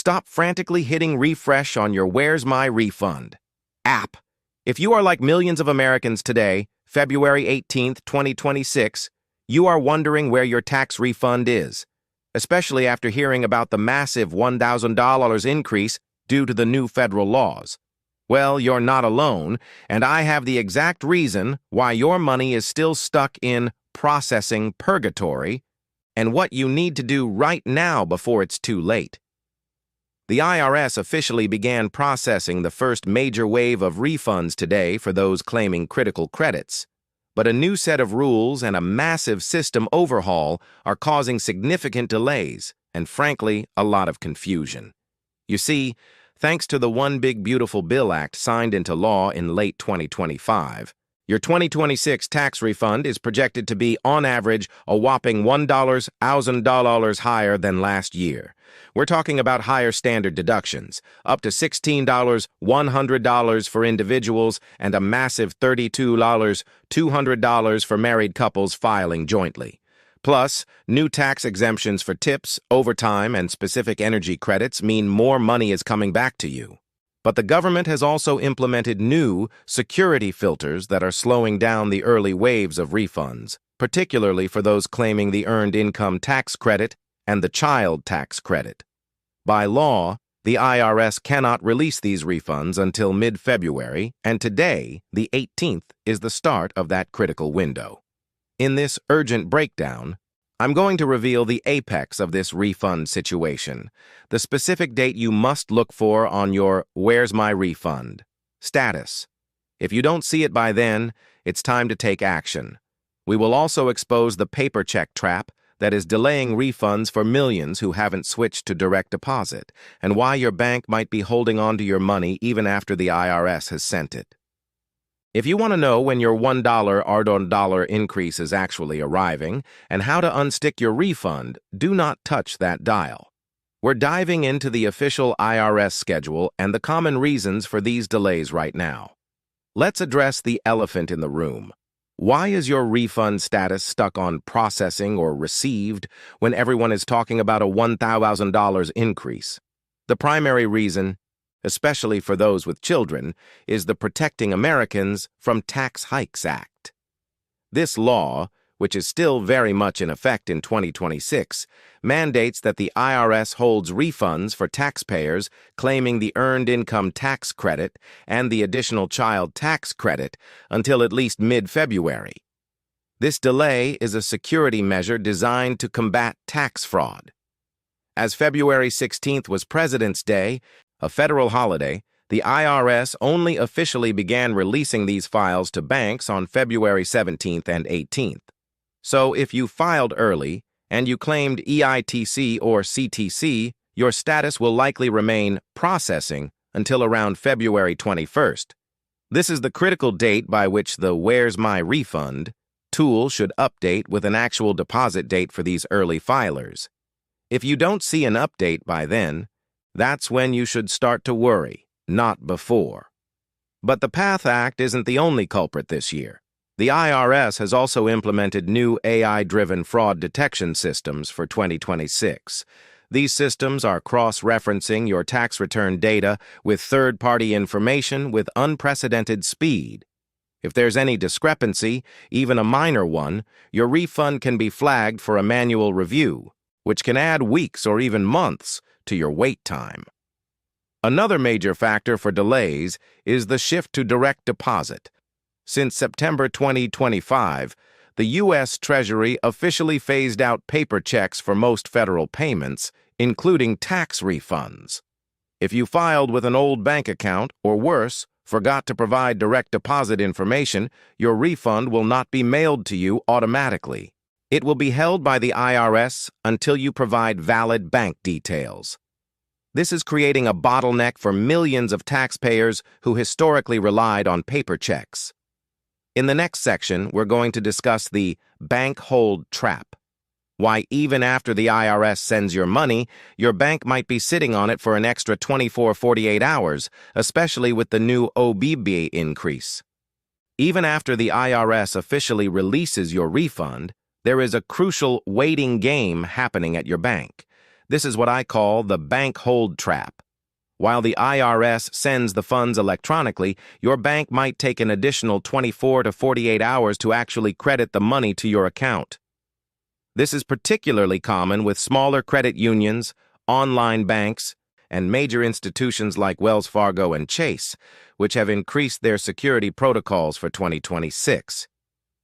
Stop frantically hitting refresh on your Where's My Refund app. If you are like millions of Americans today, February 18th, 2026, you are wondering where your tax refund is, especially after hearing about the massive $1,000 increase due to the new federal laws. Well, you're not alone, and I have the exact reason why your money is still stuck in processing purgatory and what you need to do right now before it's too late. The IRS officially began processing the first major wave of refunds today for those claiming critical credits. But a new set of rules and a massive system overhaul are causing significant delays and, frankly, a lot of confusion. You see, thanks to the One Big Beautiful Bill Act signed into law in late 2025, your 2026 tax refund is projected to be, on average, a whopping $1,000 higher than last year. We're talking about higher standard deductions, up to $16,100 for individuals and a massive $32,200 for married couples filing jointly. Plus, new tax exemptions for tips, overtime, and specific energy credits mean more money is coming back to you. But the government has also implemented new security filters that are slowing down the early waves of refunds, particularly for those claiming the Earned Income Tax Credit and the Child Tax Credit. By law, the IRS cannot release these refunds until mid-February, and today, the 18th, is the start of that critical window. In this urgent breakdown, I'm going to reveal the apex of this refund situation, the specific date you must look for on your Where's My Refund status. If you don't see it by then, it's time to take action. We will also expose the paper check trap that is delaying refunds for millions who haven't switched to direct deposit, and why your bank might be holding on to your money even after the IRS has sent it. If you want to know when your $1 increase is actually arriving and how to unstick your refund, do not touch that dial. We're diving into the official IRS schedule and the common reasons for these delays right now. Let's address the elephant in the room. Why is your refund status stuck on processing or received when everyone is talking about a $1,000 increase? The primary reason, especially for those with children, is the Protecting Americans from Tax Hikes Act. This law, which is still very much in effect in 2026, mandates that the IRS holds refunds for taxpayers claiming the Earned Income Tax Credit and the Additional Child Tax Credit until at least mid-February. This delay is a security measure designed to combat tax fraud. As February 16th was President's Day, a federal holiday, the IRS only officially began releasing these files to banks on February 17th and 18th. So if you filed early and you claimed EITC or CTC, your status will likely remain processing until around February 21st. This is the critical date by which the Where's My Refund tool should update with an actual deposit date for these early filers. If you don't see an update by then, that's when you should start to worry, not before. But the PATH Act isn't the only culprit this year. The IRS has also implemented new AI-driven fraud detection systems for 2026. These systems are cross-referencing your tax return data with third-party information with unprecedented speed. If there's any discrepancy, even a minor one, your refund can be flagged for a manual review, which can add weeks or even months to your wait time. Another major factor for delays is the shift to direct deposit. Since September 2025, the U.S. Treasury officially phased out paper checks for most federal payments, including tax refunds. If you filed with an old bank account, or worse, forgot to provide direct deposit information, your refund will not be mailed to you automatically. It will be held by the IRS until you provide valid bank details. This is creating a bottleneck for millions of taxpayers who historically relied on paper checks. In the next section, we're going to discuss the bank hold trap. Why even after the IRS sends your money, your bank might be sitting on it for an extra 48 hours, especially with the new OBBBA increase. Even after the IRS officially releases your refund, there is a crucial waiting game happening at your bank. This is what I call the bank hold trap. While the IRS sends the funds electronically, your bank might take an additional 24 to 48 hours to actually credit the money to your account. This is particularly common with smaller credit unions, online banks, and major institutions like Wells Fargo and Chase, which have increased their security protocols for 2026.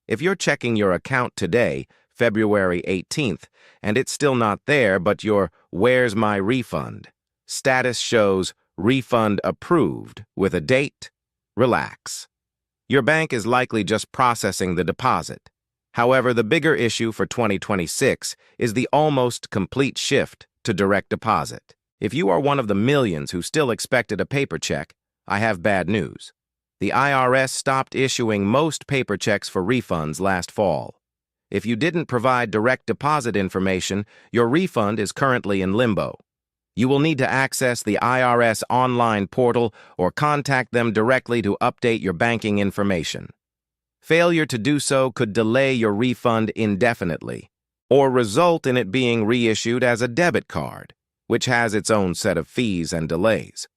If you're checking your account today, February 18th, and it's still not there, but your "Where's My Refund?" status shows refund approved with a date, relax. Your bank is likely just processing the deposit. However, the bigger issue for 2026 is the almost complete shift to direct deposit. If you are one of the millions who still expected a paper check, I have bad news. The IRS stopped issuing most paper checks for refunds last fall. If you didn't provide direct deposit information, your refund is currently in limbo. You will need to access the IRS online portal or contact them directly to update your banking information. Failure to do so could delay your refund indefinitely, or result in it being reissued as a debit card, which has its own set of fees and delays.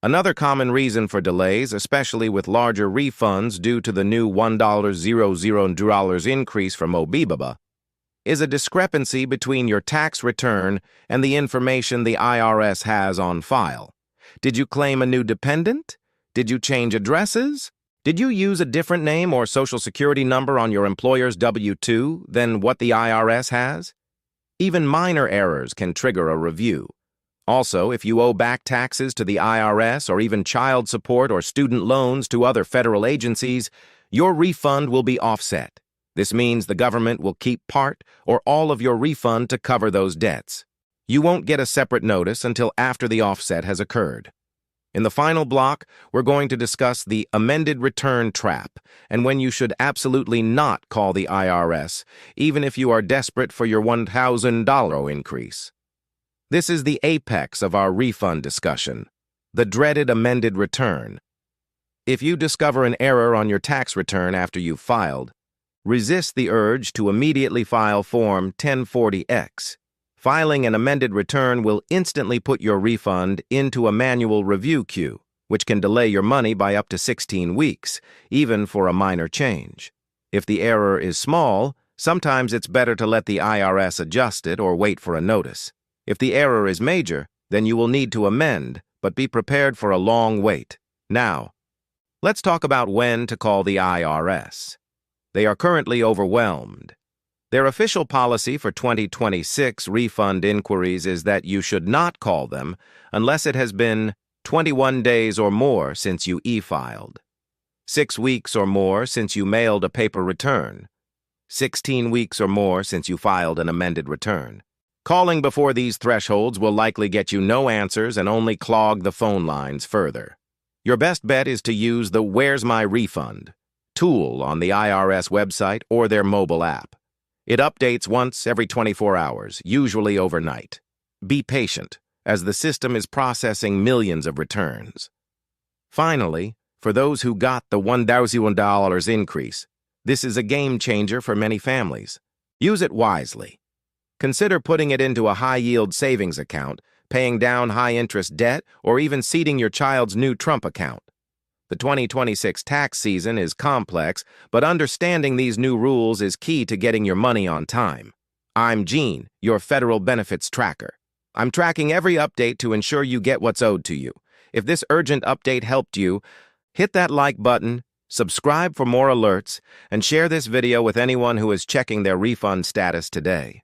Another common reason for delays, especially with larger refunds due to the new $1.00 increase from OBBBA, is a discrepancy between your tax return and the information the IRS has on file. Did you claim a new dependent? Did you change addresses? Did you use a different name or social security number on your employer's W-2 than what the IRS has? Even minor errors can trigger a review. Also, if you owe back taxes to the IRS or even child support or student loans to other federal agencies, your refund will be offset. This means the government will keep part or all of your refund to cover those debts. You won't get a separate notice until after the offset has occurred. In the final block, we're going to discuss the amended return trap and when you should absolutely not call the IRS, even if you are desperate for your $1,000 increase. This is the apex of our refund discussion, the dreaded amended return. If you discover an error on your tax return after you've filed, resist the urge to immediately file Form 1040X. Filing an amended return will instantly put your refund into a manual review queue, which can delay your money by up to 16 weeks, even for a minor change. If the error is small, sometimes it's better to let the IRS adjust it or wait for a notice. If the error is major, then you will need to amend, but be prepared for a long wait. Now, let's talk about when to call the IRS. They are currently overwhelmed. Their official policy for 2026 refund inquiries is that you should not call them unless it has been 21 days or more since you e-filed, 6 weeks or more since you mailed a paper return, 16 weeks or more since you filed an amended return. Calling before these thresholds will likely get you no answers and only clog the phone lines further. Your best bet is to use the "Where's My Refund" tool on the IRS website or their mobile app. It updates once every 24 hours, usually overnight. Be patient, as the system is processing millions of returns. Finally, for those who got the $1,000 increase, this is a game changer for many families. Use it wisely. Consider putting it into a high-yield savings account, paying down high-interest debt, or even seeding your child's new Trump account. The 2026 tax season is complex, but understanding these new rules is key to getting your money on time. I'm Gene, your federal benefits tracker. I'm tracking every update to ensure you get what's owed to you. If this urgent update helped you, hit that like button, subscribe for more alerts, and share this video with anyone who is checking their refund status today.